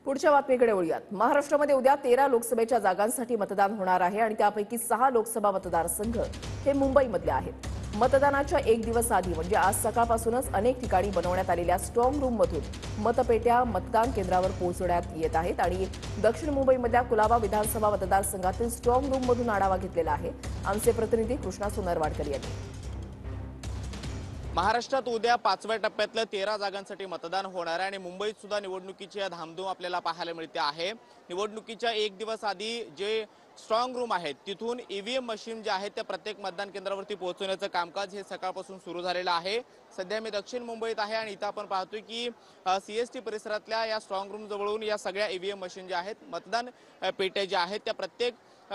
पुढच्या बातमीकडे वळूयात। महाराष्ट्रामध्ये उद्या 13 लोकसभेच्या जागांसाठी मतदान होणार आहे आणि त्यापैकी 6 लोकसभा मतदारसंघ हे मुंबईमधले आहेत। मतदानाच्या एक दिवस आधी म्हणजे आज सकाळपासूनच अनेक ठिकाणी बनवण्यात आलेल्या स्ट्रॉंग रूम मधून मतपेट्या मतदान केंद्रावर पोहोचवण्यात येत आहेत आणि दक्षिण मुंबईमधल्या कुलाबा विधानसभा मतदारसंघातील स्ट्रॉंग रूम मधून आढावा घेतलेला आहे। आमचे प्रतिनिधी कृष्णा सोनरवाडकर यांनी। महाराष्ट्रात उद्या 5व्या टप्प्यातल्या 13 जागांसाठी मतदान होणार आहे आणि मुंबईत सुद्धा निवडणुकीची धामधूम आपल्याला पाहायला मिळते आहे। निवडणुकीच्या एक दिवस आधी जे स्ट्रॉंग रूम आहेत तिथून ईव्हीएम मशीन जे आहेत त्या प्रत्येक मतदान केंद्रावरती पोहोचवण्याचं कामकाज हे सकाळपासून सुरू झालेलं आहे। सध्या मी दक्षिण मुंबईत आहे आणि इथं आपण पाहतोय की सीएसटी परिसरातल्या या स्ट्रॉंग रूम जवळून या सगळ्या ईव्हीएम मशीन ज्या आहेत मतदान पेट्या ज्या आहेत त्या प्रत्येक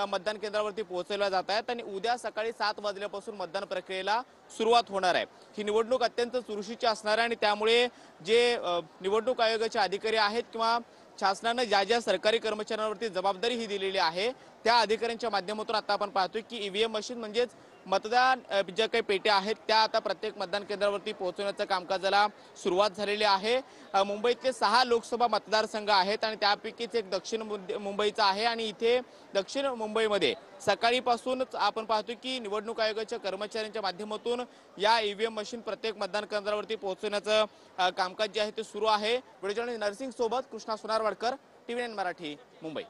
मतदान केंद्रावरती पोहोचवल्या जात आहेत आणि उद्या सकाळी 7 वाजल्यापासून मतदान प्रक्रियेला सुरुवात होणार आहे। ही निवडणूक अत्यंत चुरशीची असणार आहे आणि त्यामुळे जे निवडणूक आयोगाचे अधिकारी आहेत किंवा शासनाने ज्या ज्या सरकारी कर्मचाऱ्यांवरती जबाबदारी ही दिलेली आहे त्या अधिकाऱ्यांच्या माध्यमातून आता आपण पाहतोय की ईव्हीएम मशीन म्हणजेच मतदान ज्या काही पेट्या आहेत त्या आता प्रत्येक मतदान केंद्रावरती पोहोचवण्याचं कामकाजाला सुरुवात झालेली आहे। मुंबईतले 6 लोकसभा मतदारसंघ आहेत आणि त्यापैकीच एक दक्षिण मुंबईचा आहे आणि इथे दक्षिण मुंबईमध्ये सकाळीपासूनच आपण पाहतोय की निवडणूक आयोगाच्या कर्मचाऱ्यांच्या माध्यमातून या ईव्हीएम मशीन प्रत्येक मतदान केंद्रावरती पोहोचवण्याचं कामकाज जे आहे ते सुरू आहे। व्हिडिओ जर्नलिस्ट नरसिंग सोबत कृष्णा सोनारवाडकर, TV9 मराठी, मुंबई।